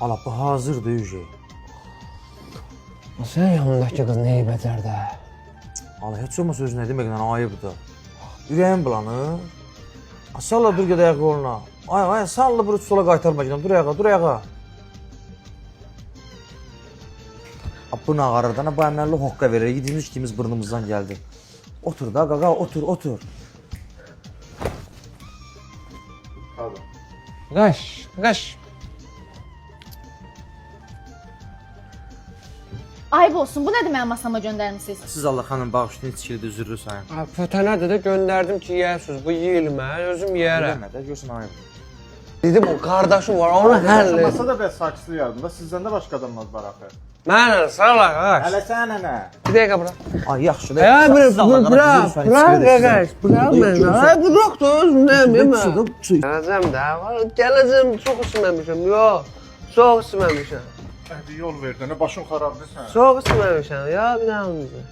Ala bu hazırdır Yüce. Sen yanındaki qız nə bəcər də? Ala heç olmasa özü nə deməklə ayıbdır. Ürəyim bulanır. Salla dur gedək yoluna. Ay salla bunu sola qaytarma gidən. Dur ayağa. Bu nağarırdan bu əməlli hoqqa verir. Gidilmiş ikimiz burnumuzdan gəldi. Otur da qaqa otur. Qaş. Ayıb olsun, bu nədir mənim masama göndərmisiniz? Siz Allah xanım bağışlayın içkili üzürlü sayın. Fətənədə də göndərdim ki, yeyəsiniz. Bu yeyilmə, özüm yeyərəm. Eləmə də görsən ayıb. Dedim o qardaşım var, onu həll et. Masa da bəs sakitlik yardımda. Sizdən də başqa adamlar var axı. Mənə sağ ol qaş. Hələ sənə nə? Bir dəqiqə bura. Ay yaxşı da. Ya bırak qaş. Bırak məni. Ay bırak da özümdən yemə. Gələcəm, çox içməmişəm. Yox, çox içməmişəm. Hadi yol ver də, nə başın xarabdır sən. Çox içməmişəm. Ya bir dənə.